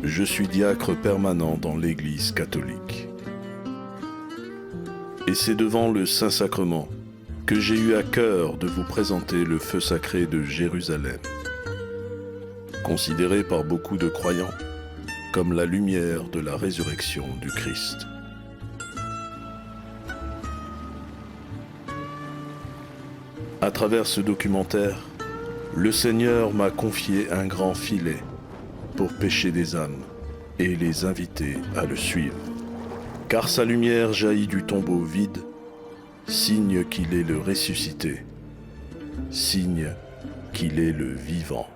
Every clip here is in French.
Je suis diacre permanent dans l'Église catholique. Et c'est devant le Saint-Sacrement que j'ai eu à cœur de vous présenter le feu sacré de Jérusalem, considéré par beaucoup de croyants comme la lumière de la résurrection du Christ. À travers ce documentaire, le Seigneur m'a confié un grand filet pour pêcher des âmes et les inviter à le suivre. Car sa lumière jaillit du tombeau vide, signe qu'il est le ressuscité, signe qu'il est le vivant.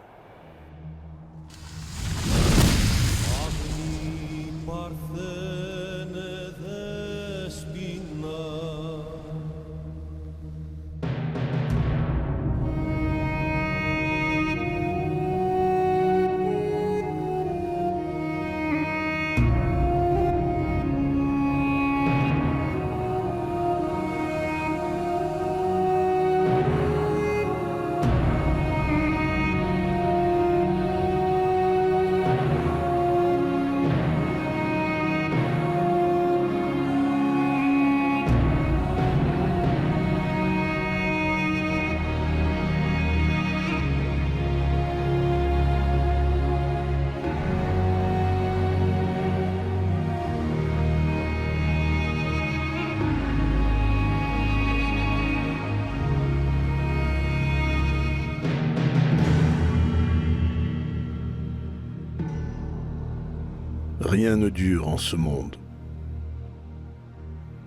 Rien ne dure en ce monde.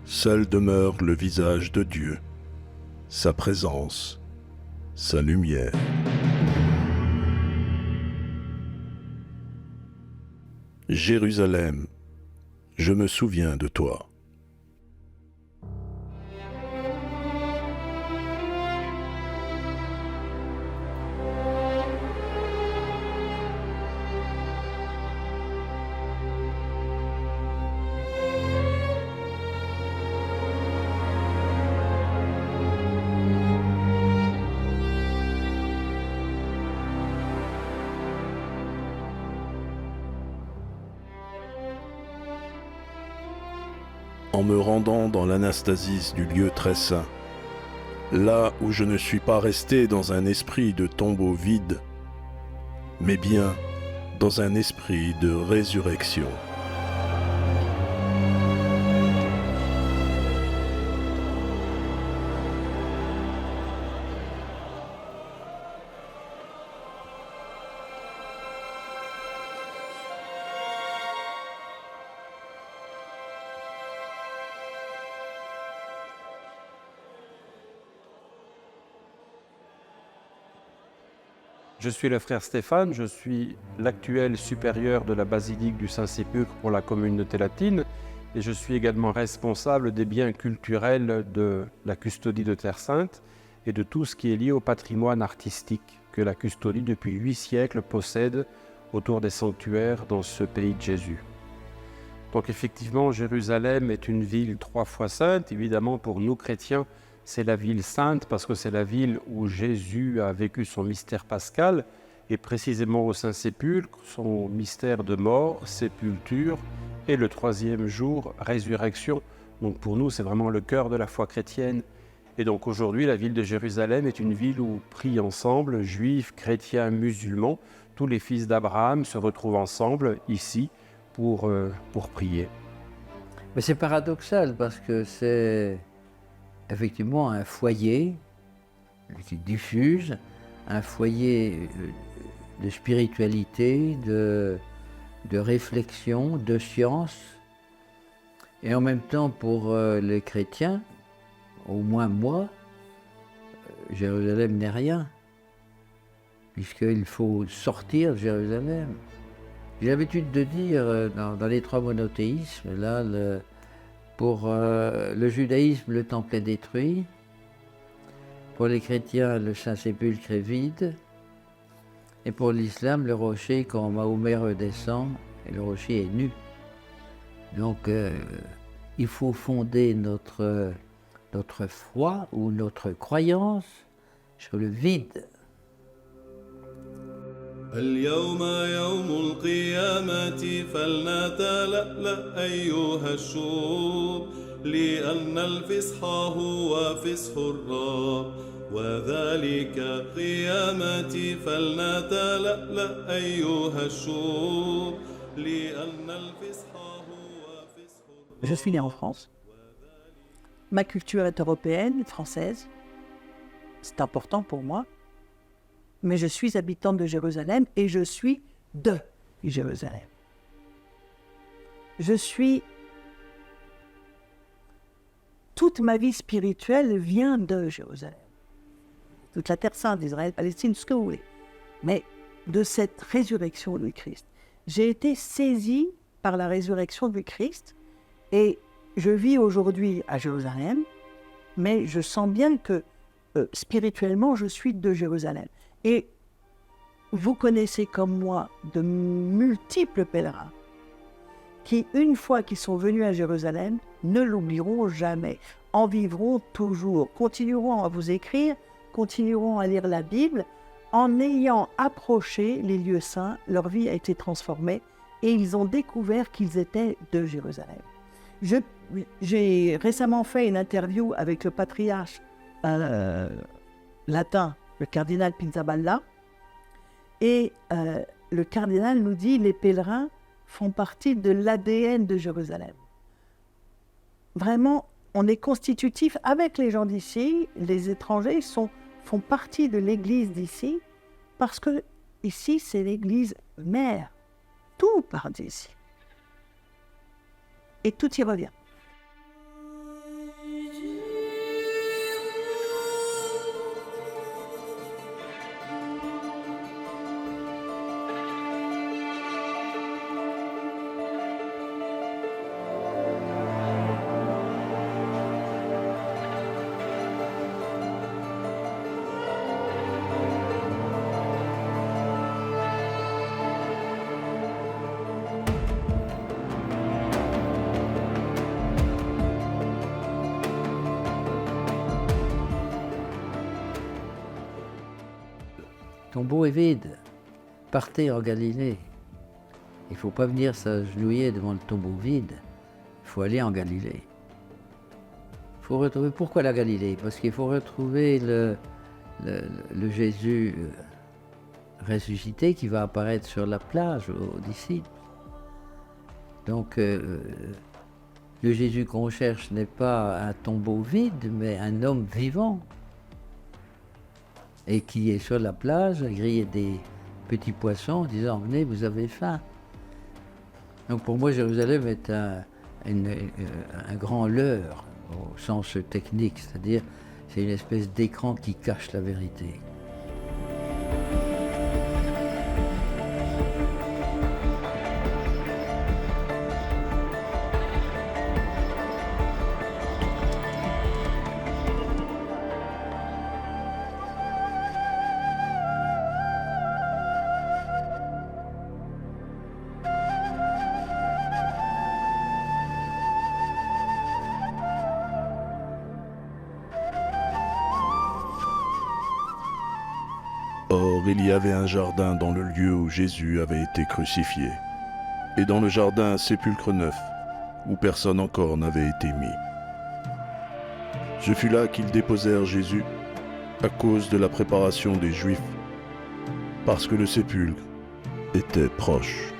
Seul demeure le visage de Dieu, sa présence, sa lumière. Jérusalem, je me souviens de toi. En me rendant dans l'anastasis du lieu très saint, là où je ne suis pas resté dans un esprit de tombeau vide, mais bien dans un esprit de résurrection. Je suis le frère Stéphane, je suis l'actuel supérieur de la basilique du Saint-Sépulcre pour la communauté latine et je suis également responsable des biens culturels de la custodie de Terre Sainte et de tout ce qui est lié au patrimoine artistique que la custodie depuis 8 siècles possède autour des sanctuaires dans ce pays de Jésus. Donc effectivement, Jérusalem est une ville 3 fois sainte. Évidemment, pour nous chrétiens, c'est la ville sainte parce que c'est la ville où Jésus a vécu son mystère pascal et précisément au Saint-Sépulcre, son mystère de mort, sépulture et le 3e jour, résurrection. Donc pour nous, c'est vraiment le cœur de la foi chrétienne. Et donc aujourd'hui, la ville de Jérusalem est une ville où prient ensemble, juifs, chrétiens, musulmans. Tous les fils d'Abraham se retrouvent ensemble ici pour prier. Mais c'est paradoxal parce que c'est effectivement un foyer qui diffuse, un foyer de spiritualité, de réflexion, de science. Et en même temps, pour les chrétiens, au moins moi, Jérusalem n'est rien, puisqu'il faut sortir de Jérusalem. J'ai l'habitude de dire dans les 3 monothéismes, là, pour le judaïsme, le temple est détruit. Pour les chrétiens, le Saint-Sépulcre est vide. Et pour l'islam, le rocher, quand Mahomet redescend, le rocher est nu. Donc, il faut fonder notre foi ou notre croyance sur le vide. اليوم يوم القيامة فلنتلألأ أيها الشوب لأن الفصح هو فصح الرب وذلك قيامة فلنتلألأ أيها الشوب لأن الفصح هو فصح الرب. Je suis né en France. Ma culture est européenne, française. C'est important pour moi. Mais je suis habitante de Jérusalem et je suis de Jérusalem. Toute ma vie spirituelle vient de Jérusalem. Toute la terre sainte d'Israël, Palestine, ce que vous voulez. Mais de cette résurrection du Christ. J'ai été saisie par la résurrection du Christ et je vis aujourd'hui à Jérusalem, mais je sens bien que spirituellement, je suis de Jérusalem. Et vous connaissez comme moi de multiples pèlerins qui, une fois qu'ils sont venus à Jérusalem, ne l'oublieront jamais, en vivront toujours, continueront à vous écrire, continueront à lire la Bible. En ayant approché les lieux saints, leur vie a été transformée et ils ont découvert qu'ils étaient de Jérusalem. J'ai récemment fait une interview avec le patriarche latin, le cardinal Pizzaballa, et le cardinal nous dit les pèlerins font partie de l'ADN de Jérusalem. Vraiment, on est constitutif avec les gens d'ici, les étrangers font partie de l'église d'ici, parce que ici c'est l'église mère, tout part d'ici. Et tout y revient. Le tombeau est vide. Partez en Galilée. Il ne faut pas venir s'agenouiller devant le tombeau vide. Il faut aller en Galilée. Il faut retrouver. Pourquoi la Galilée? Parce qu'il faut retrouver le Jésus ressuscité qui va apparaître sur la plage aux disciples. Donc, le Jésus qu'on cherche n'est pas un tombeau vide, mais un homme vivant. Et qui est sur la plage, à griller des petits poissons en disant « Venez, vous avez faim ». Donc pour moi, Jérusalem est un grand leurre au sens technique, c'est-à-dire c'est une espèce d'écran qui cache la vérité. Or, il y avait un jardin dans le lieu où Jésus avait été crucifié, et dans le jardin un sépulcre neuf, où personne encore n'avait été mis. Ce fut là qu'ils déposèrent Jésus, à cause de la préparation des Juifs, parce que le sépulcre était proche.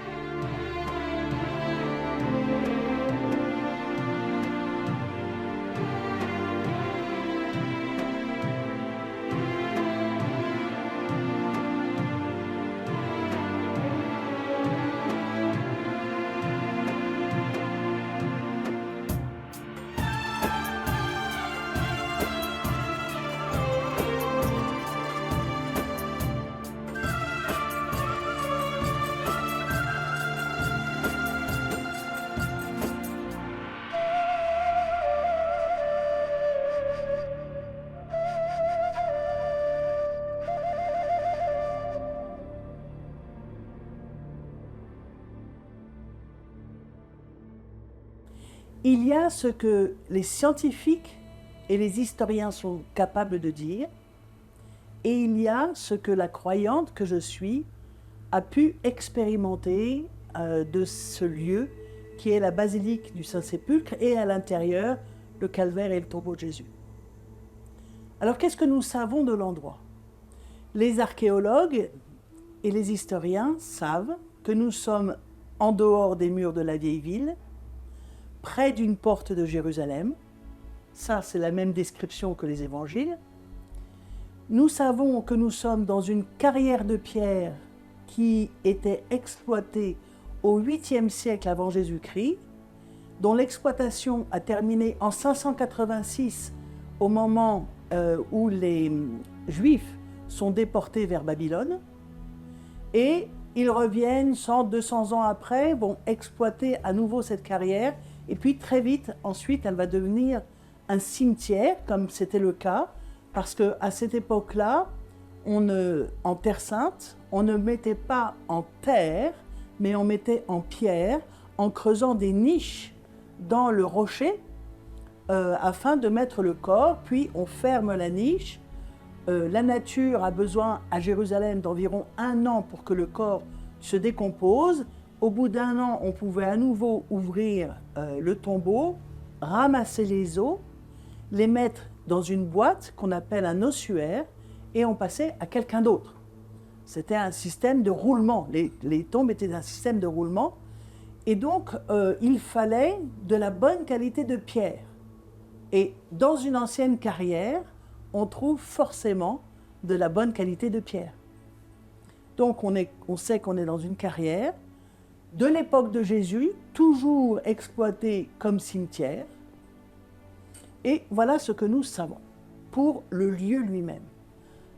Il y a ce que les scientifiques et les historiens sont capables de dire, et il y a ce que la croyante que je suis a pu expérimenter de ce lieu qui est la basilique du Saint-Sépulcre et à l'intérieur le calvaire et le tombeau de Jésus. Alors qu'est-ce que nous savons de l'endroit? Les archéologues et les historiens savent que nous sommes en dehors des murs de la vieille ville, près d'une porte de Jérusalem. Ça, c'est la même description que les évangiles. Nous savons que nous sommes dans une carrière de pierre qui était exploitée au 8e siècle avant Jésus-Christ, dont l'exploitation a terminé en 586 au moment où les Juifs sont déportés vers Babylone. Et ils reviennent 100-200 ans après, vont exploiter à nouveau cette carrière. Et puis très vite, ensuite, elle va devenir un cimetière, comme c'était le cas, parce qu'à cette époque-là, en Terre Sainte, on ne mettait pas en terre, mais on mettait en pierre, en creusant des niches dans le rocher, afin de mettre le corps, puis on ferme la niche. La nature a besoin à Jérusalem d'environ 1 an pour que le corps se décompose. Au bout d'1 an, on pouvait à nouveau ouvrir le tombeau, ramasser les os, les mettre dans une boîte qu'on appelle un ossuaire et on passait à quelqu'un d'autre. C'était un système de roulement. Les tombes étaient un système de roulement. Et donc, il fallait de la bonne qualité de pierre. Et dans une ancienne carrière, on trouve forcément de la bonne qualité de pierre. Donc, on sait qu'on est dans une carrière de l'époque de Jésus, toujours exploitée comme cimetière. Et voilà ce que nous savons pour le lieu lui-même.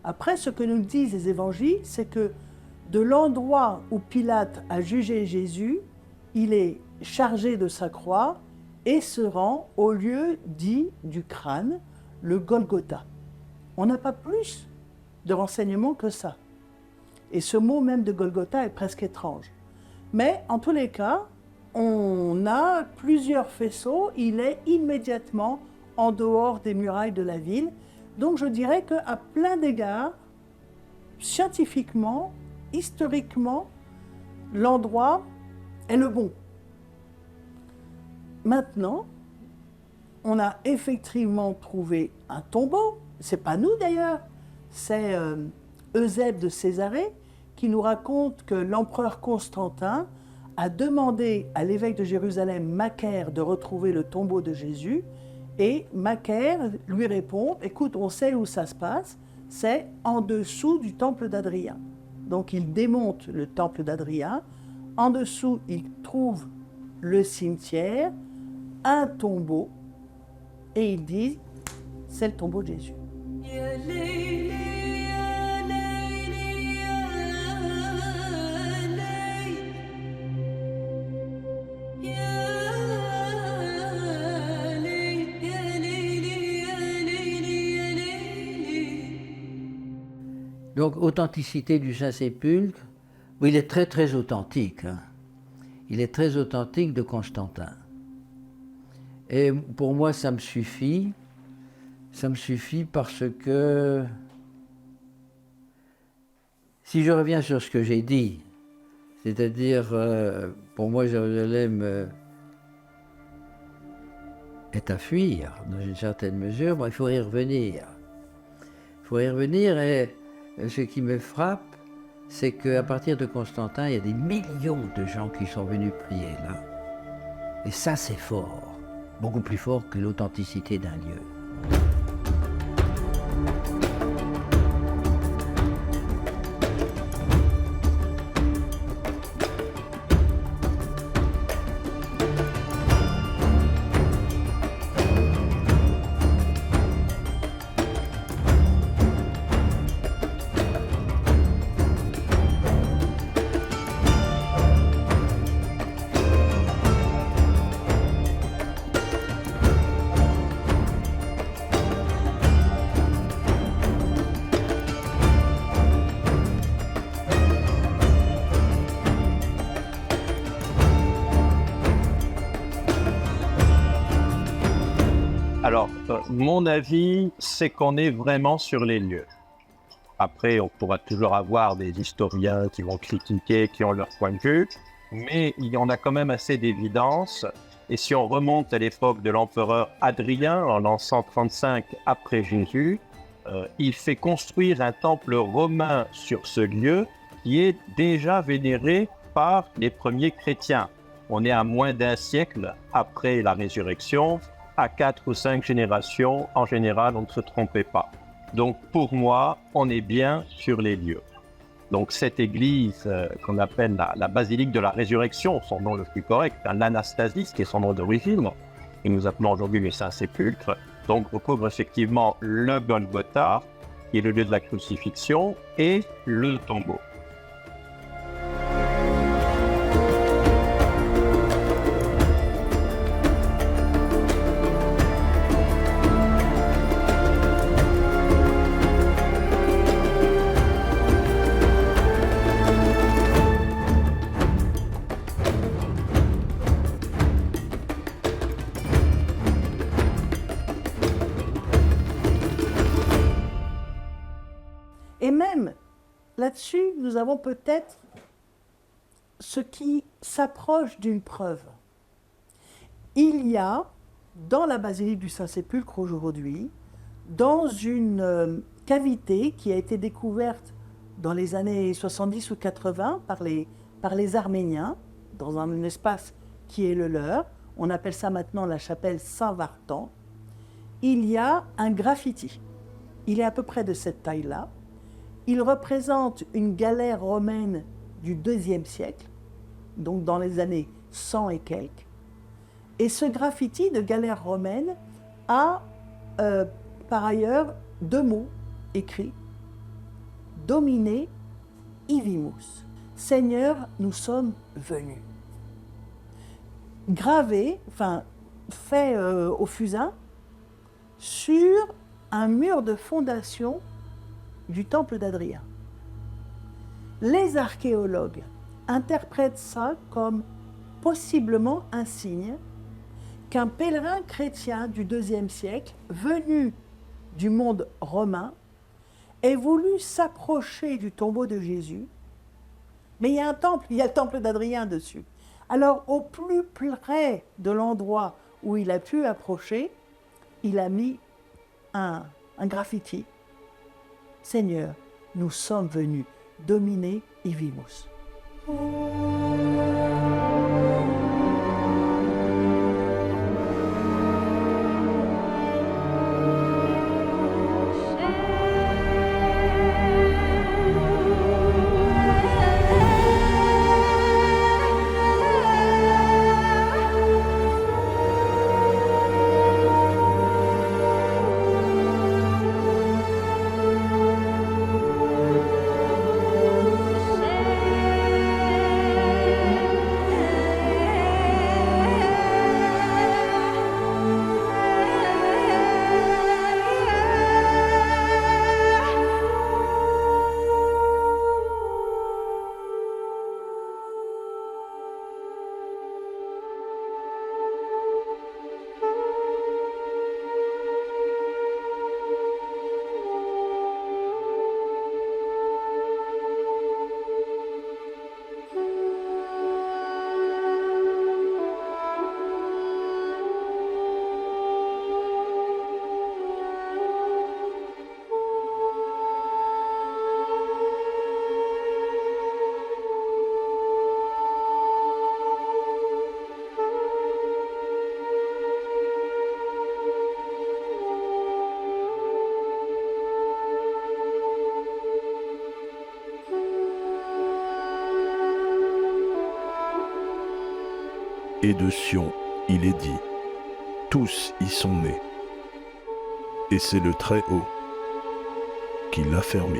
Après, ce que nous disent les évangiles, c'est que de l'endroit où Pilate a jugé Jésus, il est chargé de sa croix et se rend au lieu dit du crâne, le Golgotha. On n'a pas plus de renseignements que ça. Et ce mot même de Golgotha est presque étrange. Mais en tous les cas, on a plusieurs faisceaux, il est immédiatement en dehors des murailles de la ville. Donc je dirais qu'à plein d'égards, scientifiquement, historiquement, l'endroit est le bon. Maintenant, on a effectivement trouvé un tombeau. C'est pas nous d'ailleurs, c'est Eusèbe de Césarée qui nous raconte que l'empereur Constantin a demandé à l'évêque de Jérusalem, Macaire, de retrouver le tombeau de Jésus. Et Macaire lui répond, écoute, on sait où ça se passe, c'est en dessous du temple d'Adrien. Donc il démonte le temple d'Adrien, en dessous il trouve le cimetière, un tombeau, et il dit, c'est le tombeau de Jésus. Donc, authenticité du Saint-Sépulcre, oui, il est très très authentique. Hein. Il est très authentique de Constantin. Et pour moi, ça me suffit. Ça me suffit parce que, si je reviens sur ce que j'ai dit, c'est-à-dire, pour moi, Jérusalem est à fuir, dans une certaine mesure, bon, il faut y revenir. Il faut y revenir, et ce qui me frappe, c'est qu'à partir de Constantin, il y a des millions de gens qui sont venus prier là. Et ça, c'est fort, beaucoup plus fort que l'authenticité d'un lieu. Alors, mon avis, c'est qu'on est vraiment sur les lieux. Après, on pourra toujours avoir des historiens qui vont critiquer, qui ont leur point de vue, mais il y en a quand même assez d'évidence. Et si on remonte à l'époque de l'empereur Hadrien, en l'an 135 après Jésus, il fait construire un temple romain sur ce lieu qui est déjà vénéré par les premiers chrétiens. On est à moins d'un siècle après la résurrection, à 4 ou 5 générations, en général, on ne se trompait pas. Donc pour moi, on est bien sur les lieux. Donc cette église qu'on appelle la basilique de la résurrection, son nom le plus correct, l'Anastasis, qui est son nom d'origine, et nous appelons aujourd'hui les Saints-Sépulcres, donc recouvre effectivement le Golgotha, qui est le lieu de la crucifixion, et le tombeau. Et même là-dessus, nous avons peut-être ce qui s'approche d'une preuve. Il y a, dans la basilique du Saint-Sépulcre aujourd'hui, dans une cavité qui a été découverte dans les années 70 ou 80 par les Arméniens, dans un espace qui est le leur, on appelle ça maintenant la chapelle Saint-Vartan, il y a un graffiti. Il est à peu près de cette taille-là. Il représente une galère romaine du IIe siècle, donc dans les années 100 et quelques. Et ce graffiti de galère romaine a par ailleurs 2 mots écrits. Domine ivimus. Seigneur, nous sommes venus. Gravé, fait au fusain, sur un mur de fondation du temple d'Adrien. Les archéologues interprètent ça comme possiblement un signe qu'un pèlerin chrétien du IIe siècle, venu du monde romain, ait voulu s'approcher du tombeau de Jésus, mais il y a un temple, il y a le temple d'Adrien dessus. Alors, au plus près de l'endroit où il a pu approcher, il a mis un graffiti. Seigneur, nous sommes venus, dominer ivimus. Et de Sion, il est dit, tous y sont nés. Et c'est le Très-Haut qui l'a fermé.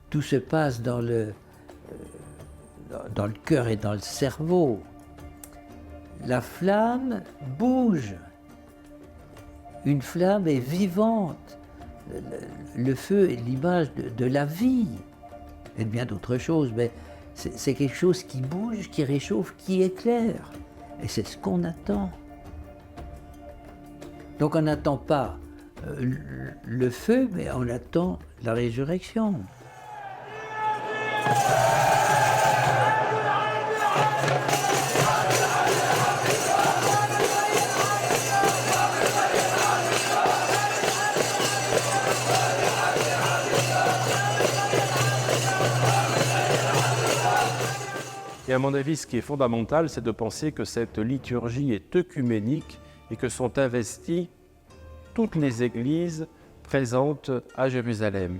Tout se passe dans le cœur et dans le cerveau. La flamme bouge. Une flamme est vivante. Le feu est l'image de la vie et de bien d'autres choses, mais c'est quelque chose qui bouge, qui réchauffe, qui éclaire. Et c'est ce qu'on attend. Donc on n'attend pas le feu, mais on attend la résurrection. Et à mon avis, ce qui est fondamental, c'est de penser que cette liturgie est œcuménique et que sont investies toutes les églises présentes à Jérusalem.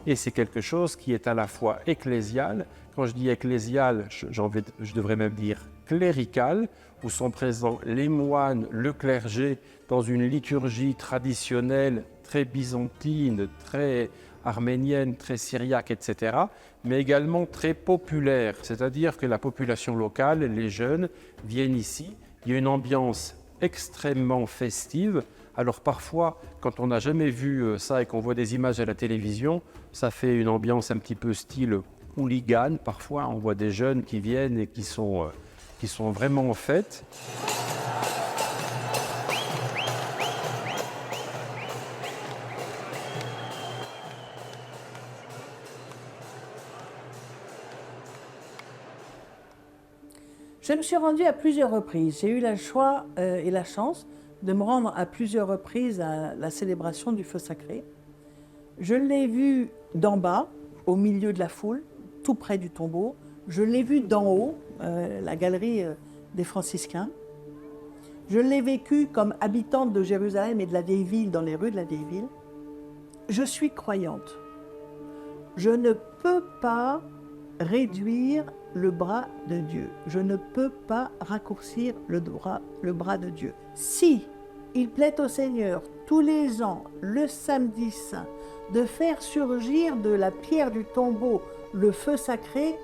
Et c'est quelque chose qui est à la fois ecclésial, quand je dis ecclésial, je devrais même dire clérical, où sont présents les moines, le clergé, dans une liturgie traditionnelle très byzantine, très arménienne, très syriaque, etc., mais également très populaire, c'est-à-dire que la population locale, les jeunes, viennent ici, il y a une ambiance extrêmement festive. Alors parfois, quand on n'a jamais vu ça et qu'on voit des images à la télévision, ça fait une ambiance un petit peu style hooligan. Parfois, on voit des jeunes qui viennent et qui sont vraiment en fête. Je me suis rendue à plusieurs reprises. J'ai eu le choix et la chance de me rendre à plusieurs reprises à la célébration du feu sacré. Je l'ai vu d'en bas, au milieu de la foule, tout près du tombeau. Je l'ai vu d'en haut, la galerie des franciscains. Je l'ai vécu comme habitante de Jérusalem et de la vieille ville, dans les rues de la vieille ville. Je suis croyante. Je ne peux pas réduire le bras de Dieu. Je ne peux pas raccourcir le bras de Dieu. Si il plaît au Seigneur tous les ans, le samedi saint, de faire surgir de la pierre du tombeau le feu sacré,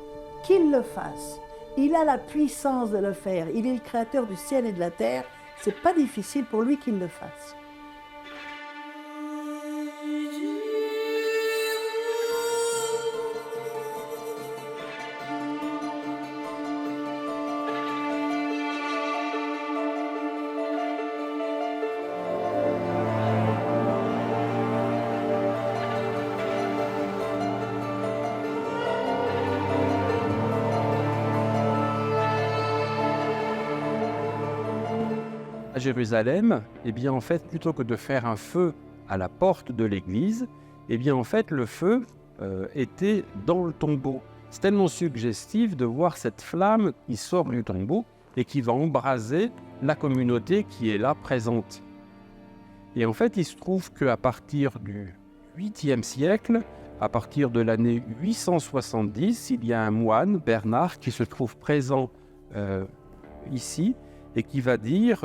qu'il le fasse. Il a la puissance de le faire. Il est le créateur du ciel et de la terre. C'est pas difficile pour lui qu'il le fasse. À Jérusalem, eh bien en fait, plutôt que de faire un feu à la porte de l'église, eh bien en fait, le feu était dans le tombeau. C'est tellement suggestif de voir cette flamme qui sort du tombeau et qui va embraser la communauté qui est là présente. Et en fait, il se trouve qu'à partir du 8e siècle, à partir de l'année 870, il y a un moine, Bernard, qui se trouve présent ici et qui va dire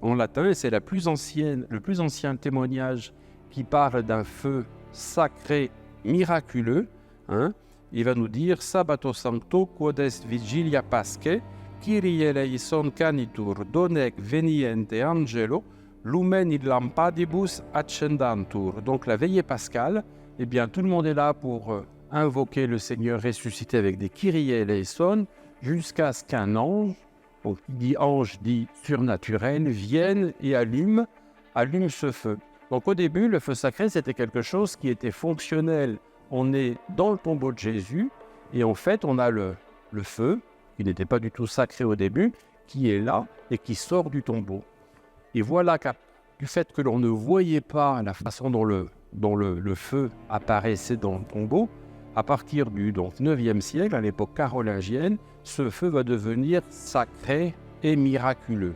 en latin, et c'est le plus ancien témoignage qui parle d'un feu sacré miraculeux, il va nous dire Sabato Sancto quod est vigilia Paschae, Kyrie eleison canitur, donec veniente angelo, lumen in lampadibus accendantur. Donc la veillée pascale, eh bien tout le monde est là pour invoquer le Seigneur ressuscité avec des Kyrie eleison, jusqu'à ce qu'un ange, donc, qui dit ange dit surnaturel, vienne et allume ce feu. Donc au début, le feu sacré, c'était quelque chose qui était fonctionnel. On est dans le tombeau de Jésus et en fait, on a le feu, qui n'était pas du tout sacré au début, qui est là et qui sort du tombeau. Et voilà du fait que l'on ne voyait pas la façon dont le feu apparaissait dans le tombeau, à partir du 9e siècle, à l'époque carolingienne, ce feu va devenir sacré et miraculeux.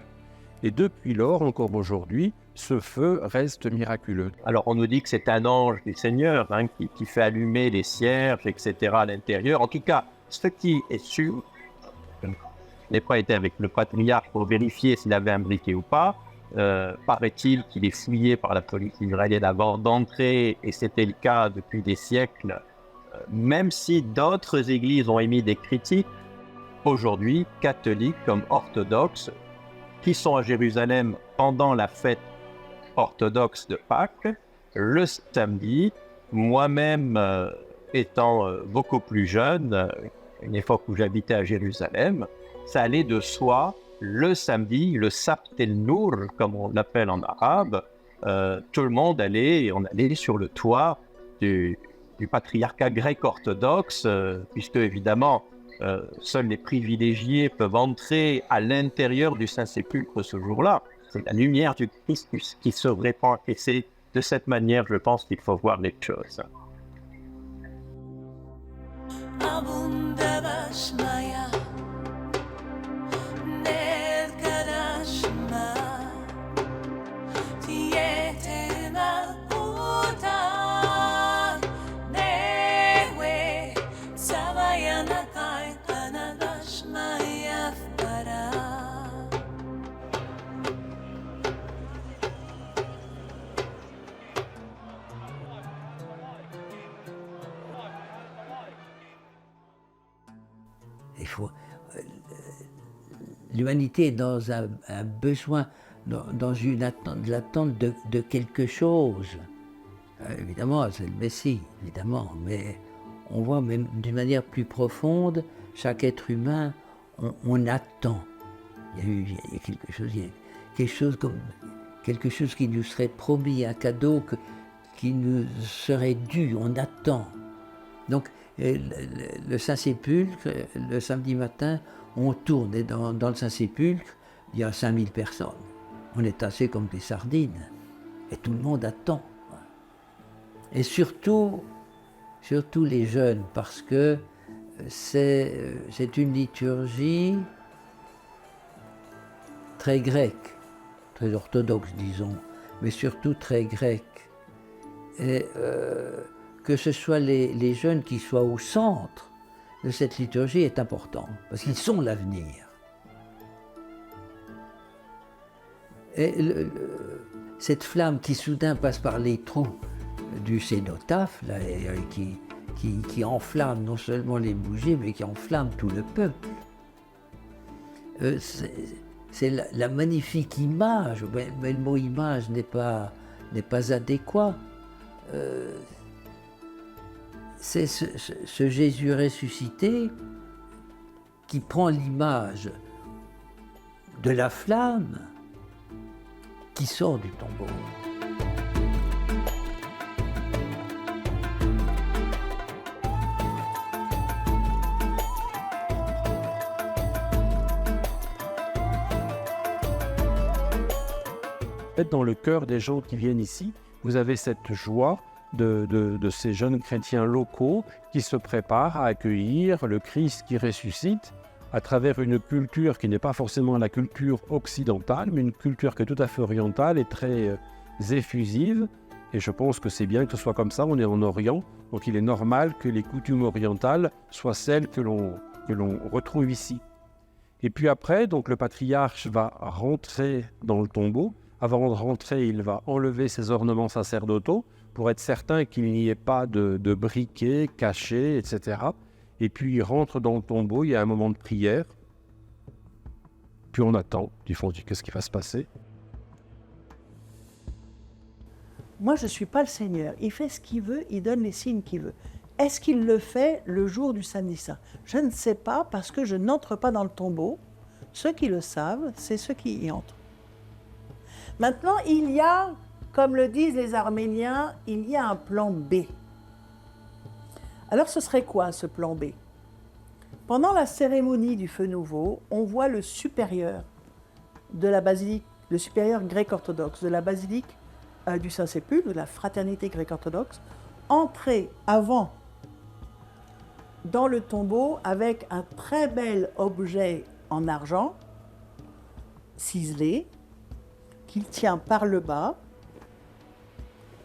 Et depuis lors, encore aujourd'hui, ce feu reste miraculeux. Alors on nous dit que c'est un ange du Seigneur qui fait allumer les cierges, etc. à l'intérieur. En tout cas, ce qui est sûr, je n'ai pas été avec le patriarche pour vérifier s'il avait un briquet ou pas. Paraît-il qu'il est fouillé par la police israélienne avant d'entrer, et c'était le cas depuis des siècles. Même si d'autres églises ont émis des critiques, aujourd'hui, catholiques comme orthodoxes, qui sont à Jérusalem pendant la fête orthodoxe de Pâques, le samedi. Moi-même, étant beaucoup plus jeune, une époque où j'habitais à Jérusalem, ça allait de soi, le samedi, le Sabt el-Nour, comme on l'appelle en arabe, tout le monde on allait sur le toit du patriarcat grec orthodoxe, puisque évidemment, seuls les privilégiés peuvent entrer à l'intérieur du Saint-Sépulcre ce jour-là. C'est la lumière du Christ qui se répand, et c'est de cette manière, je pense, qu'il faut voir les choses. Il faut, l'humanité est dans un besoin, dans l'attente de quelque chose. Évidemment, c'est le Messie, évidemment, mais on voit même d'une manière plus profonde, chaque être humain, on attend. Il y a quelque chose qui nous serait promis, un cadeau qui nous serait dû, on attend. Donc, le Saint-Sépulcre, le samedi matin, on tourne et dans le Saint-Sépulcre, il y a 5000 personnes. On est tassés comme des sardines et tout le monde attend. Et surtout les jeunes, parce que c'est une liturgie très grecque, très orthodoxe disons, mais surtout très grecque. Et que ce soit les jeunes qui soient au centre de cette liturgie est important, parce qu'ils sont l'avenir. Et cette flamme qui soudain passe par les trous du cénotaphe, là, qui enflamme non seulement les bougies, mais qui enflamme tout le peuple. C'est la magnifique image, mais le mot image n'est pas adéquat. C'est ce Jésus ressuscité qui prend l'image de la flamme qui sort du tombeau. Dans le cœur des gens qui viennent ici, vous avez cette joie de ces jeunes chrétiens locaux qui se préparent à accueillir le Christ qui ressuscite à travers une culture qui n'est pas forcément la culture occidentale, mais une culture qui est tout à fait orientale et très effusive. Et je pense que c'est bien que ce soit comme ça, on est en Orient, donc il est normal que les coutumes orientales soient celles que l'on retrouve ici. Et puis après, donc le patriarche va rentrer dans le tombeau. Avant de rentrer, il va enlever ses ornements sacerdotaux pour être certain qu'il n'y ait pas de briquets cachés, etc. Et puis il rentre dans le tombeau, il y a un moment de prière. Puis on attend, du fond, qu'est-ce qui va se passer? Moi, je ne suis pas le Seigneur. Il fait ce qu'il veut, il donne les signes qu'il veut. Est-ce qu'il le fait le jour du samedi saint? Je ne sais pas, parce que je n'entre pas dans le tombeau. Ceux qui le savent, c'est ceux qui y entrent. Maintenant, il y a, comme le disent les Arméniens, il y a un plan B. Alors, ce serait quoi ce plan B? Pendant la cérémonie du feu nouveau, on voit le supérieur de la basilique, le supérieur grec-orthodoxe de la basilique du Saint-Sépulcre, de la fraternité grecque-orthodoxe, entrer avant dans le tombeau avec un très bel objet en argent, ciselé, qu'il tient par le bas.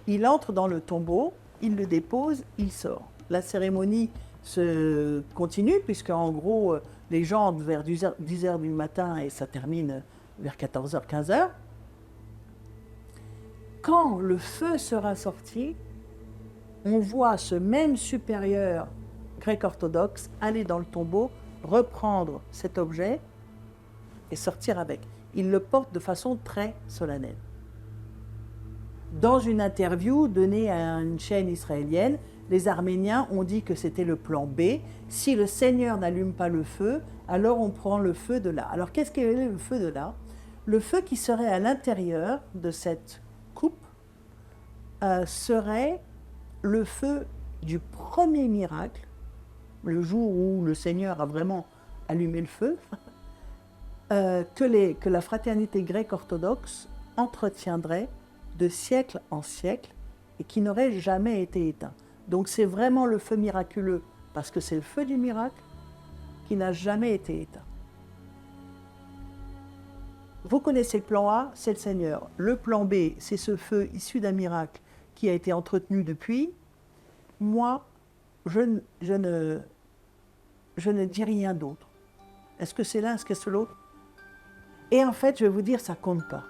Il entre dans le tombeau, il le dépose, il sort. La cérémonie se continue, puisque en gros, les gens entrent vers 10h du matin et ça termine vers 14h, 15h. Quand le feu sera sorti, on voit ce même supérieur grec-orthodoxe aller dans le tombeau, reprendre cet objet et sortir avec. Il le porte de façon très solennelle. Dans une interview donnée à une chaîne israélienne, les Arméniens ont dit que c'était le plan B. Si le Seigneur n'allume pas le feu, alors on prend le feu de là. Alors qu'est-ce qu'est le feu de là? Le feu qui serait à l'intérieur de cette coupe serait le feu du premier miracle, le jour où le Seigneur a vraiment allumé le feu, que la fraternité grecque orthodoxe entretiendrait de siècle en siècle et qui n'aurait jamais été éteint. Donc c'est vraiment le feu miraculeux, parce que c'est le feu du miracle qui n'a jamais été éteint. Vous connaissez le plan A, c'est le Seigneur. Le plan B, c'est ce feu issu d'un miracle qui a été entretenu depuis. Moi, je ne dis rien d'autre. Est-ce que c'est l'un, est-ce que c'est l'autre? Et en fait, je vais vous dire, ça compte pas.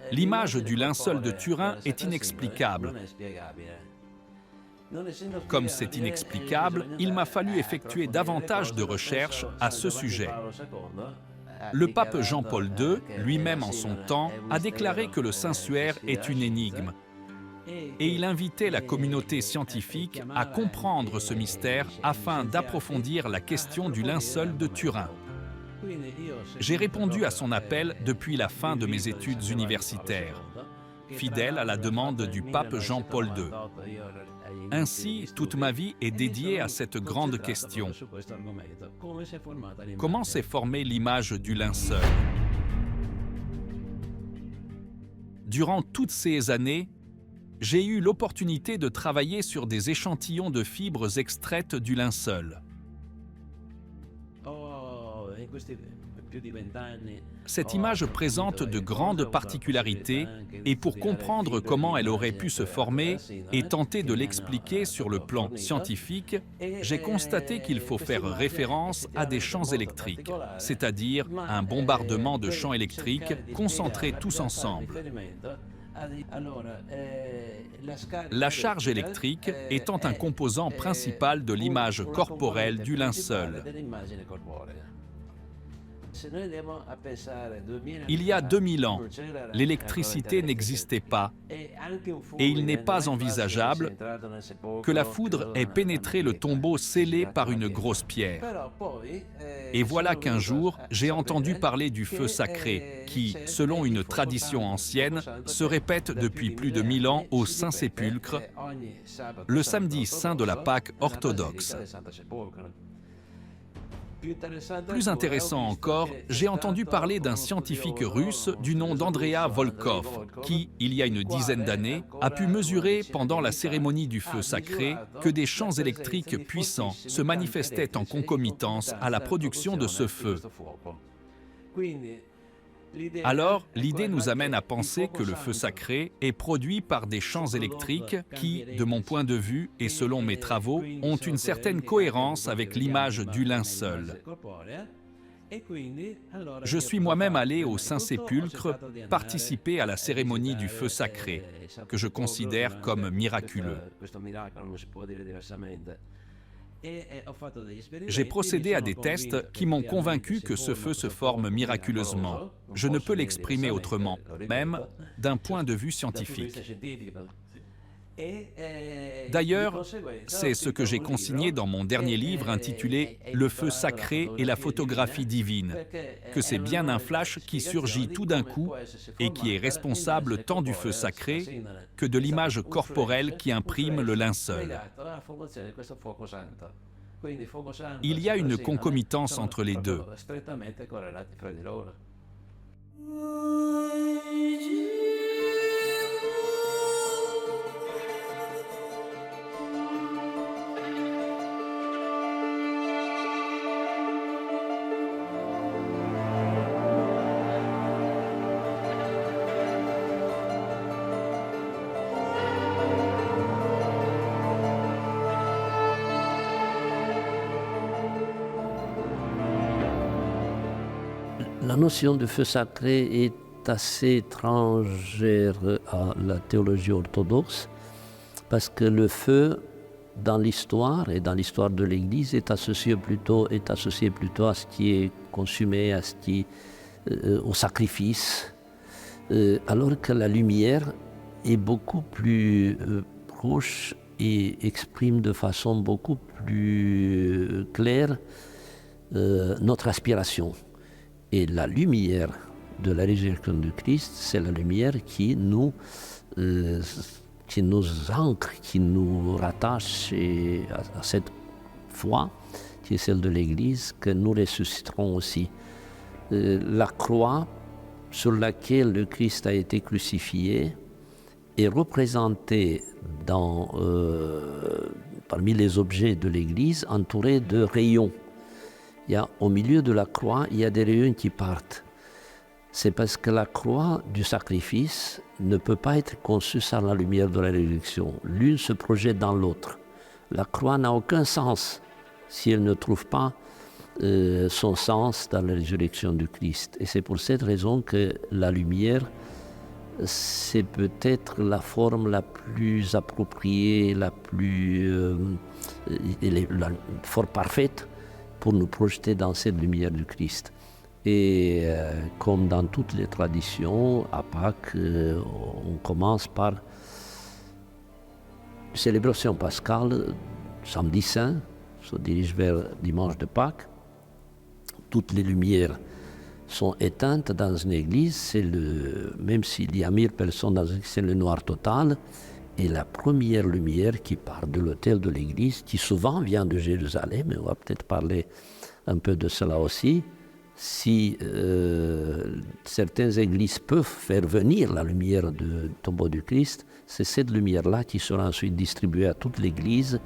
L'image du linceul de Turin est inexplicable. Comme c'est inexplicable, il m'a fallu effectuer davantage de recherches à ce sujet. Le pape Jean-Paul II, lui-même en son temps, a déclaré que le Saint-Suaire est une énigme. Et il invitait la communauté scientifique à comprendre ce mystère afin d'approfondir la question du linceul de Turin. J'ai répondu à son appel depuis la fin de mes études universitaires, fidèle à la demande du pape Jean-Paul II. Ainsi, toute ma vie est dédiée à cette grande question. Comment s'est formée l'image du linceul? Durant toutes ces années, j'ai eu l'opportunité de travailler sur des échantillons de fibres extraites du linceul. Cette image présente de grandes particularités et pour comprendre comment elle aurait pu se former et tenter de l'expliquer sur le plan scientifique, j'ai constaté qu'il faut faire référence à des champs électriques, c'est-à-dire un bombardement de champs électriques concentrés tous ensemble. La charge électrique étant un composant principal de l'image corporelle du linceul. Il y a 2000 ans, l'électricité n'existait pas et il n'est pas envisageable que la foudre ait pénétré le tombeau scellé par une grosse pierre. Et voilà qu'un jour, j'ai entendu parler du feu sacré qui, selon une tradition ancienne, se répète depuis plus de 1000 ans au Saint-Sépulcre, le samedi saint de la Pâque orthodoxe. Plus intéressant encore, j'ai entendu parler d'un scientifique russe du nom d'Andrea Volkov, qui, il y a une dizaine d'années, a pu mesurer pendant la cérémonie du feu sacré que des champs électriques puissants se manifestaient en concomitance à la production de ce feu. Alors, l'idée nous amène à penser que le feu sacré est produit par des champs électriques qui, de mon point de vue et selon mes travaux, ont une certaine cohérence avec l'image du linceul. Je suis moi-même allé au Saint-Sépulcre participer à la cérémonie du feu sacré, que je considère comme miraculeux. J'ai procédé à des tests qui m'ont convaincu que ce feu se forme miraculeusement. Je ne peux l'exprimer autrement, même d'un point de vue scientifique. D'ailleurs, c'est ce que j'ai consigné dans mon dernier livre intitulé « Le feu sacré et la photographie divine », que c'est bien un flash qui surgit tout d'un coup et qui est responsable tant du feu sacré que de l'image corporelle qui imprime le linceul. Il y a une concomitance entre les deux. La notion de feu sacré est assez étrangère à la théologie orthodoxe parce que le feu, dans l'histoire et dans l'histoire de l'Église, est associé plutôt à ce qui est consumé, au sacrifice, alors que la lumière est beaucoup plus proche et exprime de façon beaucoup plus claire notre aspiration. Et la lumière de la résurrection du Christ, c'est la lumière qui nous ancre, qui nous rattache à cette foi qui est celle de l'Église, que nous ressusciterons aussi. La croix sur laquelle le Christ a été crucifié est représentée parmi les objets de l'Église, entourée de rayons. Au milieu de la croix, il y a des rayons qui partent. C'est parce que la croix du sacrifice ne peut pas être conçue sans la lumière de la résurrection. L'une se projette dans l'autre. La croix n'a aucun sens si elle ne trouve pas son sens dans la résurrection du Christ. Et c'est pour cette raison que la lumière, c'est peut-être la forme la plus appropriée, la forme parfaite pour nous projeter dans cette lumière du Christ. Et comme dans toutes les traditions, à Pâques, on commence par célébration pascale, samedi saint, se dirige vers dimanche de Pâques. Toutes les lumières sont éteintes dans une église, même s'il y a 1000 personnes dans une église, c'est le noir total. Et la première lumière qui part de l'autel de l'église, qui souvent vient de Jérusalem, et on va peut-être parler un peu de cela aussi, si certaines églises peuvent faire venir la lumière du tombeau du Christ, c'est cette lumière-là qui sera ensuite distribuée à toute l'église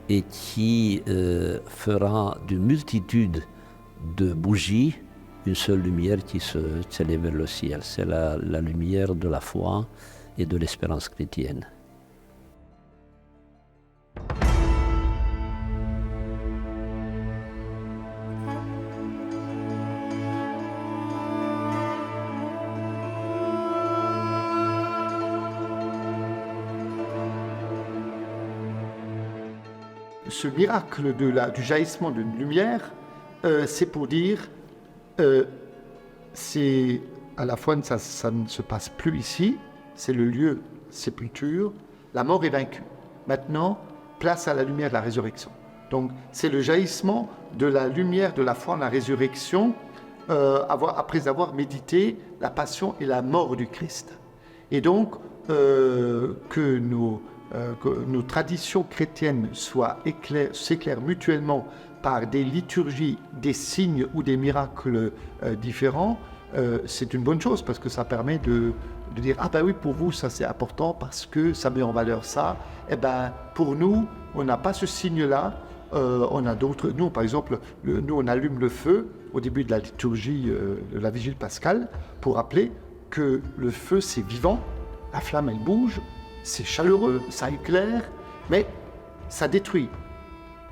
et qui fera d'une multitude de bougies une seule lumière qui s'élève vers le ciel. C'est la lumière de la foi et de l'espérance chrétienne. Ce miracle du jaillissement d'une lumière, c'est pour dire, c'est à la fois ça ne se passe plus ici, c'est le lieu sépulture, la mort est vaincue. Maintenant, place à la lumière de la résurrection. Donc, c'est le jaillissement de la lumière de la foi en la résurrection, après avoir médité la passion et la mort du Christ. Et donc, que nos traditions chrétiennes s'éclairent mutuellement par des liturgies, des signes ou des miracles différents, c'est une bonne chose parce que ça permet de dire « Ah ben oui, pour vous, ça c'est important parce que ça met en valeur ça. » Eh ben, pour nous, on n'a pas ce signe-là. On a d'autres. Nous, par exemple, nous, on allume le feu au début de la liturgie de la Vigile pascale pour rappeler que le feu, c'est vivant. La flamme, elle bouge. C'est chaleureux, ça éclaire, mais ça détruit.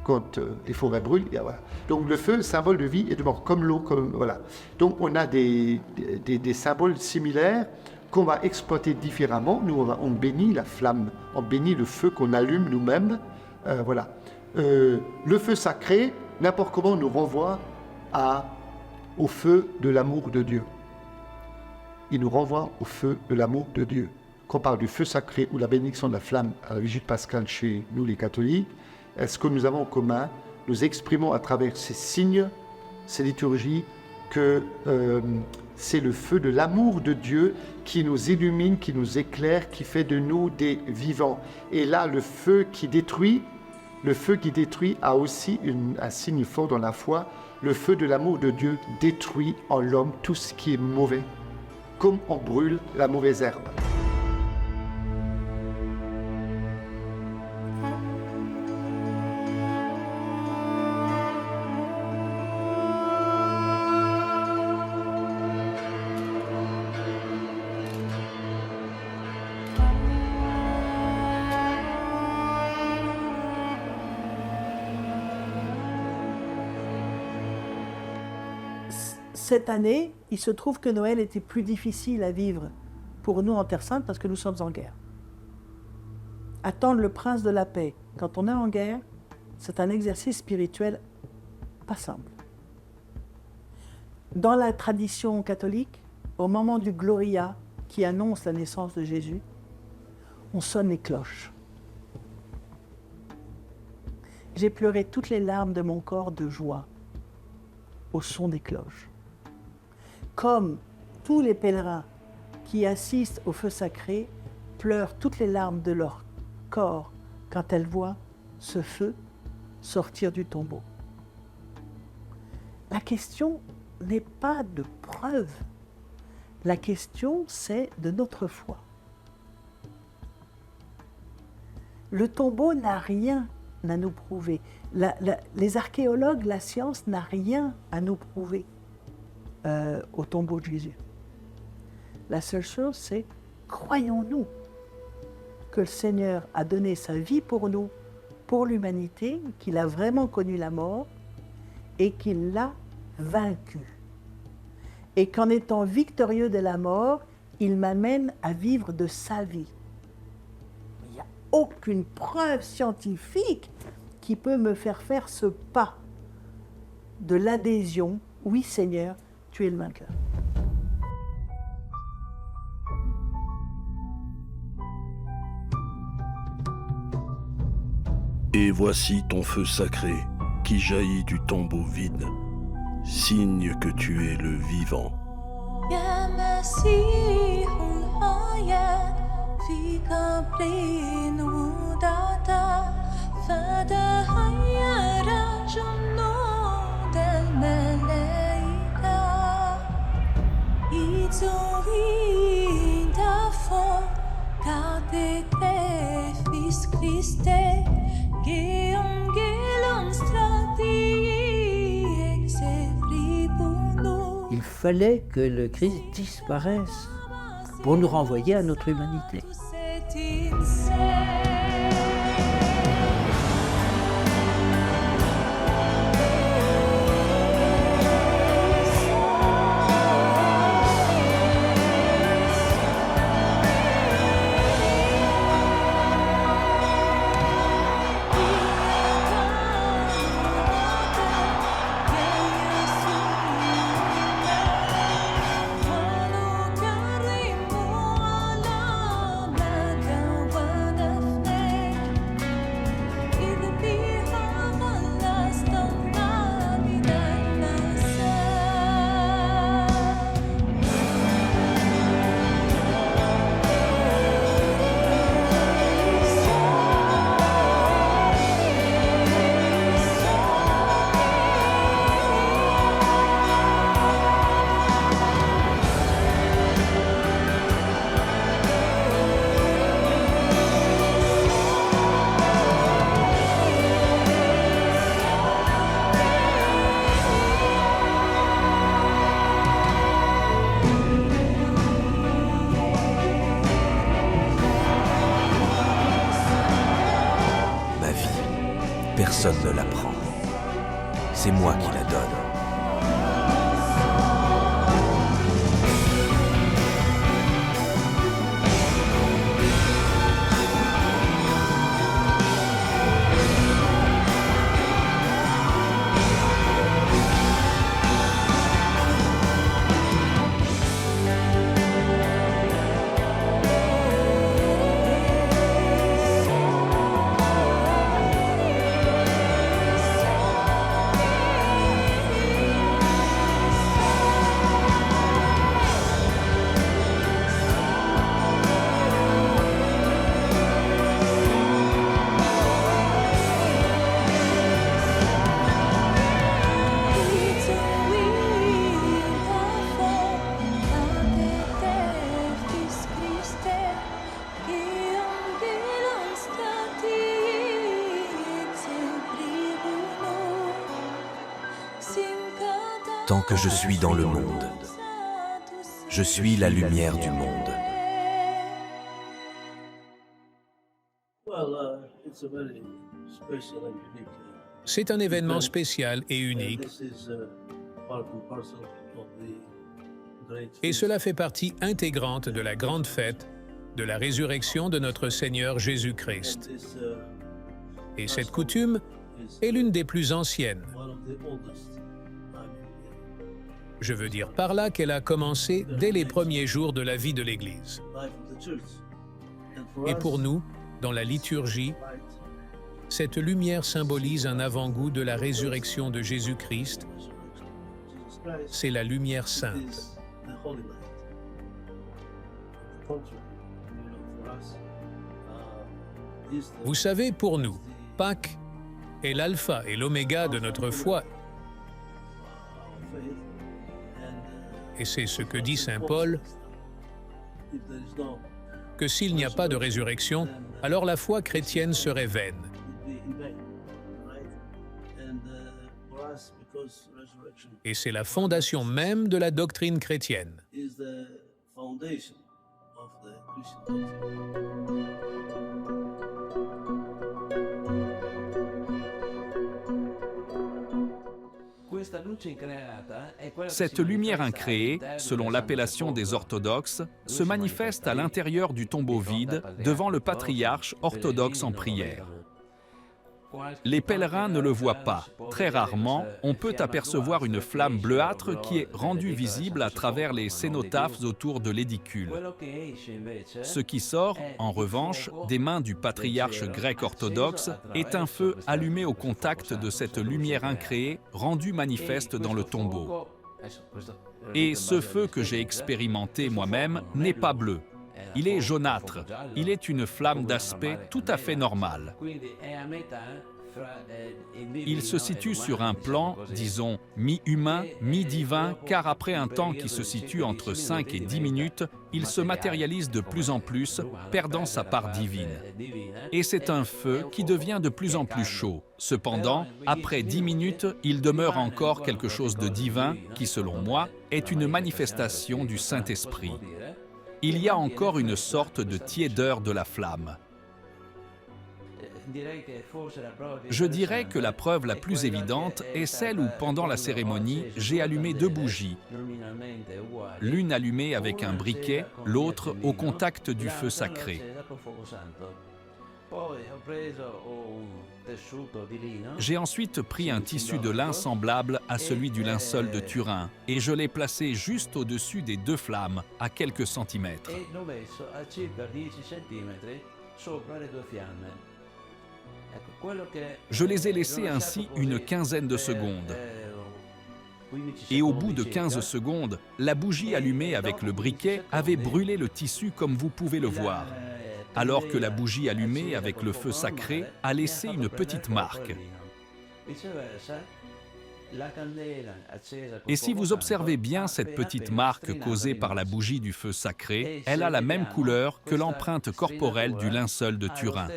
Quand les forêts brûlent, voilà. Donc le feu, symbole de vie et de mort, comme l'eau, voilà. Donc on a des symboles similaires qu'on va exploiter différemment. Nous, on bénit la flamme, on bénit le feu qu'on allume nous-mêmes, voilà. Le feu sacré, n'importe comment, nous renvoie au feu de l'amour de Dieu. Il nous renvoie au feu de l'amour de Dieu. Qu'on parle du feu sacré ou la bénédiction de la flamme à la Vigile pascale chez nous les catholiques, est-ce que nous avons en commun, nous exprimons à travers ces signes, ces liturgies, que c'est le feu de l'amour de Dieu qui nous illumine, qui nous éclaire, qui fait de nous des vivants. Et là, le feu qui détruit a aussi un signe fort dans la foi. Le feu de l'amour de Dieu détruit en l'homme tout ce qui est mauvais, comme on brûle la mauvaise herbe. cette année, il se trouve que Noël était plus difficile à vivre pour nous en Terre Sainte parce que nous sommes en guerre. Attendre le prince de la paix quand on est en guerre, c'est un exercice spirituel pas simple. Dans la tradition catholique, au moment du Gloria qui annonce la naissance de Jésus, on sonne les cloches. J'ai pleuré toutes les larmes de mon corps de joie au son des cloches. Comme tous les pèlerins qui assistent au feu sacré pleurent toutes les larmes de leur corps quand elles voient ce feu sortir du tombeau. La question n'est pas de preuve. La question, c'est de notre foi. Le tombeau n'a rien à nous prouver. Les archéologues, la science n'a rien à nous prouver au tombeau de Jésus. La seule chose, c'est croyons-nous que le Seigneur a donné sa vie pour nous, pour l'humanité, qu'il a vraiment connu la mort et qu'il l'a vaincu. Et qu'en étant victorieux de la mort, il m'amène à vivre de sa vie. Il n'y a aucune preuve scientifique qui peut me faire faire ce pas de l'adhésion. Oui, Seigneur, tu es le vainqueur. Et voici ton feu sacré qui jaillit du tombeau vide, signe que tu es le vivant. يا مسيح الحياة فيك بنودعتا فتحير جنود الملائكة إتوين دافو كاتيكي فيس كريستي Il fallait que le Christ disparaisse pour nous renvoyer à notre humanité. Personne ne la prend. C'est moi qui la donne. Tant que je suis dans le monde, je suis la lumière du monde. C'est un événement spécial et unique. Et cela fait partie intégrante de la grande fête de la résurrection de notre Seigneur Jésus-Christ. Et cette coutume est l'une des plus anciennes. Je veux dire par là qu'elle a commencé dès les premiers jours de la vie de l'Église. Et pour nous, dans la liturgie, cette lumière symbolise un avant-goût de la résurrection de Jésus-Christ. C'est la lumière sainte. Vous savez, pour nous, Pâques est l'alpha et l'oméga de notre foi. Et c'est ce que dit saint Paul, que s'il n'y a pas de résurrection, alors la foi chrétienne serait vaine. Et c'est la fondation même de la doctrine chrétienne. Cette lumière incréée, selon l'appellation des orthodoxes, se manifeste à l'intérieur du tombeau vide devant le patriarche orthodoxe en prière. Les pèlerins ne le voient pas. Très rarement, on peut apercevoir une flamme bleuâtre qui est rendue visible à travers les cénotaphes autour de l'édicule. Ce qui sort, en revanche, des mains du patriarche grec orthodoxe est un feu allumé au contact de cette lumière incréée rendue manifeste dans le tombeau. Et ce feu que j'ai expérimenté moi-même n'est pas bleu. Il est jaunâtre. Il est une flamme d'aspect tout à fait normal. Il se situe sur un plan, disons, mi-humain, mi-divin, car après un temps qui se situe entre 5 et 10 minutes, il se matérialise de plus en plus, perdant sa part divine. Et c'est un feu qui devient de plus en plus chaud. Cependant, après 10 minutes, il demeure encore quelque chose de divin qui, selon moi, est une manifestation du Saint-Esprit. Il y a encore une sorte de tiédeur de la flamme. Je dirais que la preuve la plus évidente est celle où, pendant la cérémonie, j'ai allumé 2 bougies, l'une allumée avec un briquet, l'autre au contact du feu sacré. J'ai ensuite pris un tissu de lin semblable à celui du linceul de Turin et je l'ai placé juste au-dessus des 2 flammes, à quelques centimètres. Je les ai laissés ainsi une quinzaine de secondes. Et au bout de 15 secondes, la bougie allumée avec le briquet avait brûlé le tissu comme vous pouvez le voir, alors que la bougie allumée avec le feu sacré a laissé une petite marque. Et si vous observez bien cette petite marque causée par la bougie du feu sacré, elle a la même couleur que l'empreinte corporelle du linceul de Turin.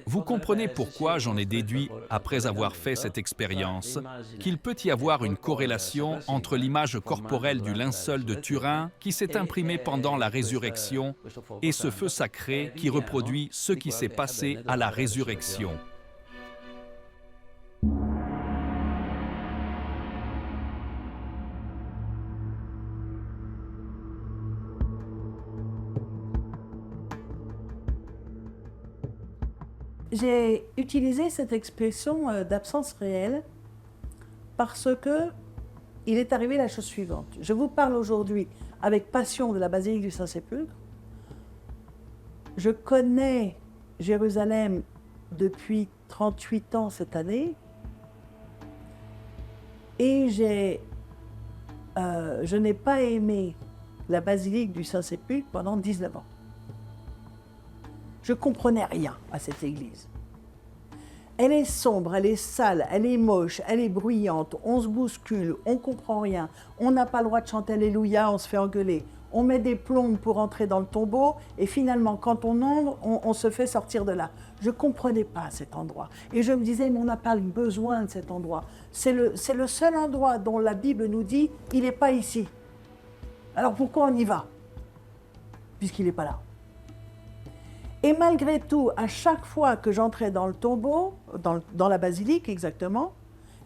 Vous comprenez pourquoi j'en ai déduit, après avoir fait cette expérience, qu'il peut y avoir une corrélation entre l'image corporelle du linceul de Turin qui s'est imprimée pendant la résurrection et ce feu sacré qui reproduit ce qui s'est passé à la résurrection. J'ai utilisé cette expression d'absence réelle parce que il est arrivé la chose suivante. Je vous parle aujourd'hui avec passion de la basilique du Saint-Sépulcre. Je connais Jérusalem depuis 38 ans cette année et je n'ai pas aimé la basilique du Saint-Sépulcre pendant 19 ans. Je ne comprenais rien à cette église. Elle est sombre, elle est sale, elle est moche, elle est bruyante, on se bouscule, on ne comprend rien, on n'a pas le droit de chanter Alléluia, on se fait engueuler. On met des plombes pour entrer dans le tombeau et finalement, quand on entre, on se fait sortir de là. Je ne comprenais pas cet endroit. Et je me disais, mais on n'a pas besoin de cet endroit. C'est le seul endroit dont la Bible nous dit, il n'est pas ici. Alors pourquoi on y va? Puisqu'il n'est pas là. Et malgré tout, à chaque fois que j'entrais dans le tombeau, dans la basilique exactement,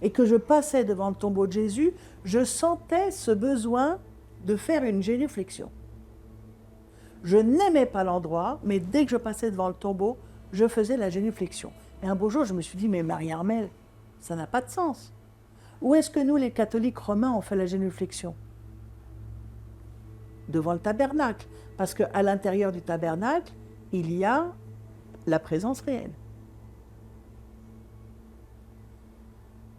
et que je passais devant le tombeau de Jésus, je sentais ce besoin de faire une génuflexion. Je n'aimais pas l'endroit, mais dès que je passais devant le tombeau, je faisais la génuflexion. Et un beau jour, je me suis dit, mais Marie-Armelle, ça n'a pas de sens. Où est-ce que nous, les catholiques romains, on fait la génuflexion? Devant le tabernacle. Parce qu'à l'intérieur du tabernacle, il y a la présence réelle.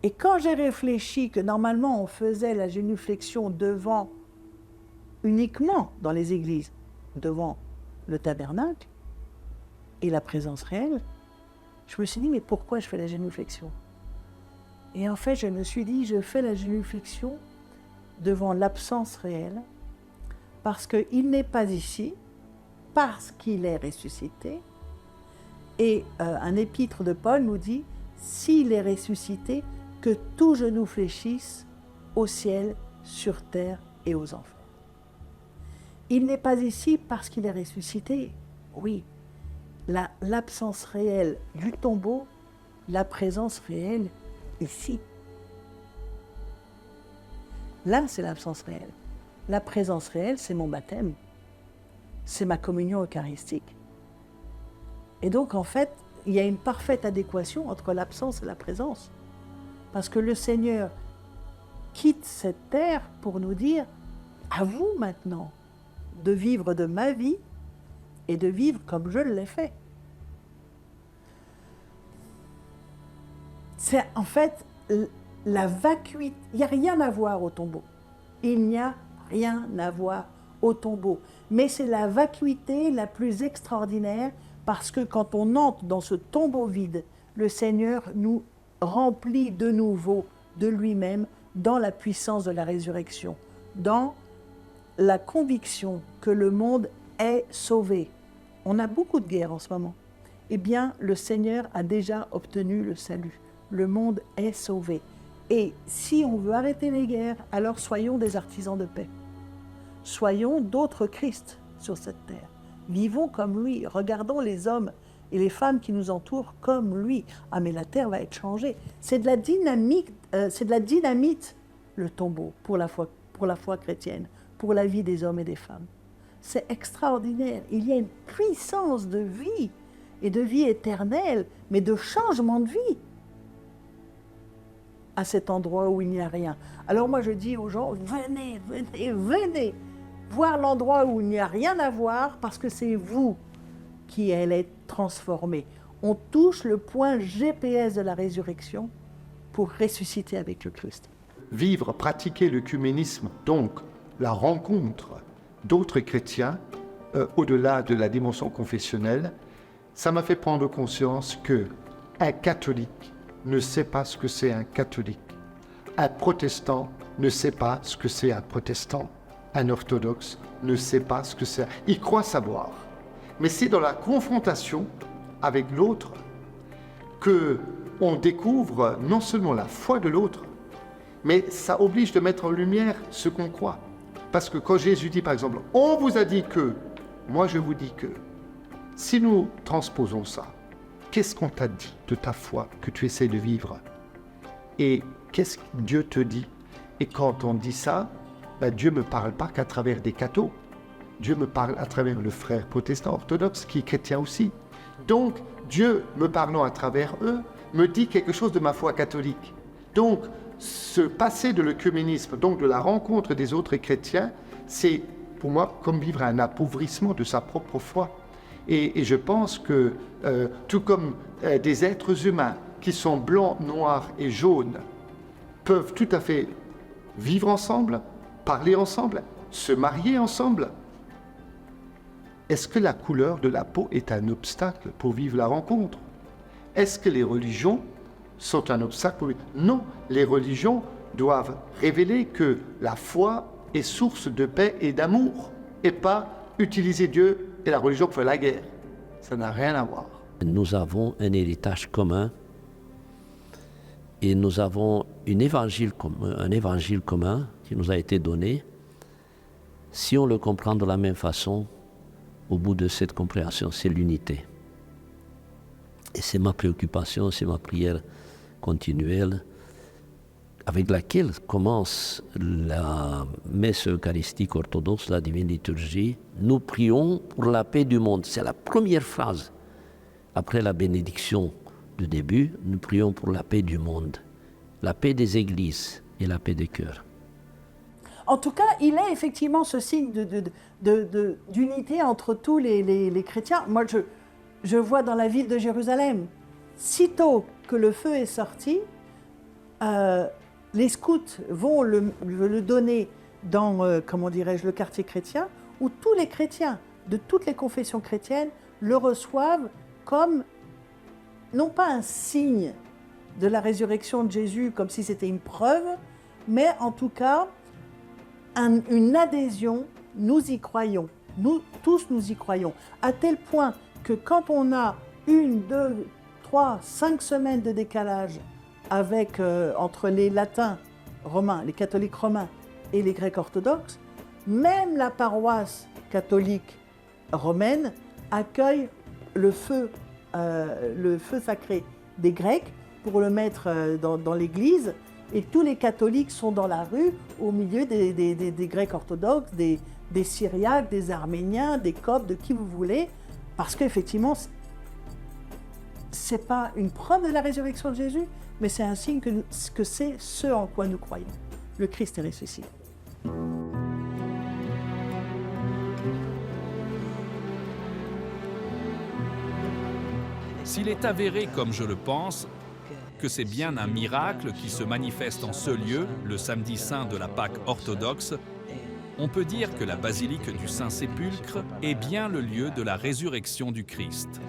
Et quand j'ai réfléchi que normalement on faisait la génuflexion devant, uniquement dans les églises, devant le tabernacle et la présence réelle, je me suis dit, mais pourquoi je fais la génuflexion? Et en fait, je me suis dit, je fais la génuflexion devant l'absence réelle, parce qu'il n'est pas ici, parce qu'il est ressuscité. Et un épître de Paul nous dit, s'il est ressuscité, que tout genou fléchisse au ciel, sur terre et aux enfers. Il n'est pas ici parce qu'il est ressuscité. Oui, l'absence réelle du tombeau, la présence réelle ici. Là, c'est l'absence réelle. La présence réelle, c'est mon baptême. C'est ma communion eucharistique. Et donc, en fait, il y a une parfaite adéquation entre l'absence et la présence. Parce que le Seigneur quitte cette terre pour nous dire, à vous maintenant, de vivre de ma vie et de vivre comme je l'ai fait. C'est en fait la vacuité. Il n'y a rien à voir au tombeau. Il n'y a rien à voir au tombeau. Mais c'est la vacuité la plus extraordinaire parce que quand on entre dans ce tombeau vide, le Seigneur nous remplit de nouveau de lui-même dans la puissance de la résurrection, dans la conviction que le monde est sauvé. On a beaucoup de guerres en ce moment. Eh bien, le Seigneur a déjà obtenu le salut. Le monde est sauvé. Et si on veut arrêter les guerres, alors soyons des artisans de paix. Soyons d'autres Christ sur cette terre. Vivons comme lui. Regardons les hommes et les femmes qui nous entourent comme lui. Ah, mais la terre va être changée. C'est de la dynamite, le tombeau, pour la foi chrétienne, pour la vie des hommes et des femmes. C'est extraordinaire. Il y a une puissance de vie, et de vie éternelle, mais de changement de vie à cet endroit où il n'y a rien. Alors moi je dis aux gens, venez, venez, venez voir l'endroit où il n'y a rien à voir, parce que c'est vous qui allez être transformés. On touche le point GPS de la résurrection pour ressusciter avec le Christ. Vivre, pratiquer l'œcuménisme, donc la rencontre d'autres chrétiens, au-delà de la dimension confessionnelle, ça m'a fait prendre conscience qu'un catholique ne sait pas ce que c'est un catholique. Un protestant ne sait pas ce que c'est un protestant. Un orthodoxe ne sait pas ce que c'est. Il croit savoir. Mais c'est dans la confrontation avec l'autre qu'on découvre non seulement la foi de l'autre, mais ça oblige de mettre en lumière ce qu'on croit. Parce que quand Jésus dit, par exemple, « On vous a dit que », moi je vous dis que, si nous transposons ça, qu'est-ce qu'on t'a dit de ta foi que tu essaies de vivre? Et qu'est-ce que Dieu te dit? Et quand on dit ça, Dieu ne me parle pas qu'à travers des cathos. Dieu me parle à travers le frère protestant orthodoxe qui est chrétien aussi. Donc, Dieu, me parlant à travers eux, me dit quelque chose de ma foi catholique. Donc, ce passé de l'œcuménisme, donc de la rencontre des autres chrétiens, c'est pour moi comme vivre un appauvrissement de sa propre foi. Et je pense que, tout comme des êtres humains qui sont blancs, noirs et jaunes, peuvent tout à fait vivre ensemble, parler ensemble, se marier ensemble, est-ce que la couleur de la peau est un obstacle pour vivre la rencontre? Est-ce que les religions sont un obstacle pour vivre? Non, les religions doivent révéler que la foi est source de paix et d'amour, et pas utiliser Dieu et la religion pour faire la guerre. Ça n'a rien à voir. Nous avons un héritage commun et nous avons un évangile commun qui nous a été donné. Si on le comprend de la même façon, au bout de cette compréhension, c'est l'unité. Et c'est ma préoccupation, c'est ma prière continuelle avec laquelle commence la messe eucharistique orthodoxe, la divine liturgie. Nous prions pour la paix du monde. C'est la première phrase. Après la bénédiction du début, nous prions pour la paix du monde, la paix des églises et la paix des cœurs. En tout cas, il est effectivement ce signe d'unité entre tous les chrétiens. Moi, je vois dans la ville de Jérusalem, sitôt que le feu est sorti, les scouts vont le donner dans, comment dirais-je, le quartier chrétien, où tous les chrétiens de toutes les confessions chrétiennes le reçoivent comme, non pas un signe de la résurrection de Jésus, comme si c'était une preuve, mais en tout cas, une adhésion, nous y croyons, nous tous nous y croyons, à tel point que quand on a 1, 2, 3, 5 semaines de décalage avec, entre les latins romains, les catholiques romains et les grecs orthodoxes, même la paroisse catholique romaine accueille le feu sacré des Grecs pour le mettre dans l'église, et tous les catholiques sont dans la rue au milieu des Grecs orthodoxes, des Syriaques, des Arméniens, des Coptes, de qui vous voulez, parce qu'effectivement, ce n'est pas une preuve de la résurrection de Jésus, mais c'est un signe que c'est ce en quoi nous croyons. Le Christ est ressuscité. S'il est avéré, comme je le pense, que c'est bien un miracle qui se manifeste en ce lieu, le samedi saint de la Pâque orthodoxe, on peut dire que la basilique du Saint-Sépulcre est bien le lieu de la résurrection du Christ,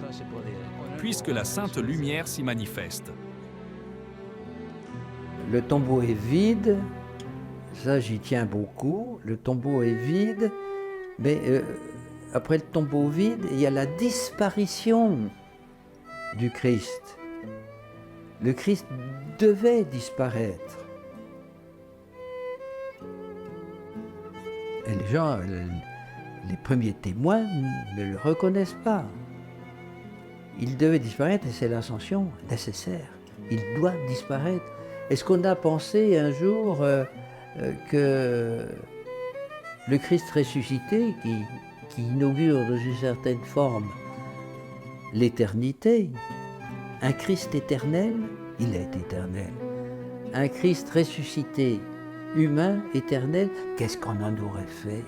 puisque la Sainte Lumière s'y manifeste. Le tombeau est vide, ça j'y tiens beaucoup, le tombeau est vide, mais après le tombeau vide, il y a la disparition du Christ. Le Christ devait disparaître. Et les gens, les premiers témoins ne le reconnaissent pas. Il devait disparaître et c'est l'ascension nécessaire. Il doit disparaître. Est-ce qu'on a pensé un jour que le Christ ressuscité, qui inaugure dans une certaine forme l'éternité, un Christ éternel, il est éternel. Un Christ ressuscité, humain, éternel, qu'est-ce qu'on en aurait fait ?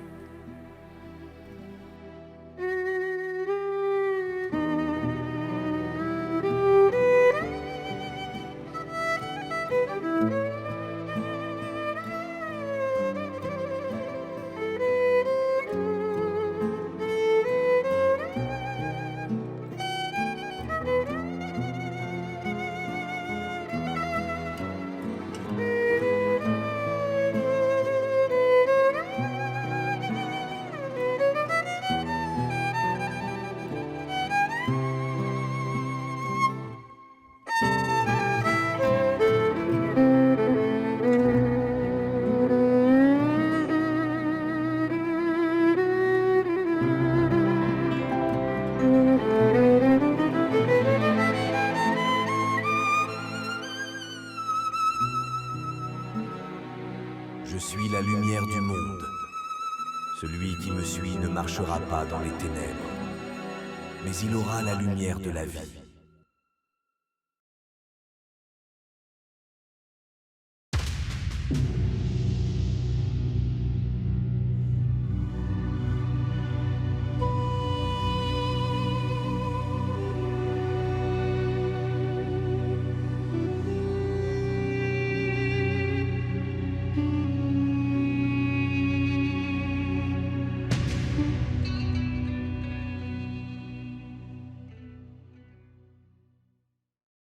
Je suis la lumière du monde. Celui qui me suit ne marchera pas dans les ténèbres, mais il aura la lumière de la vie.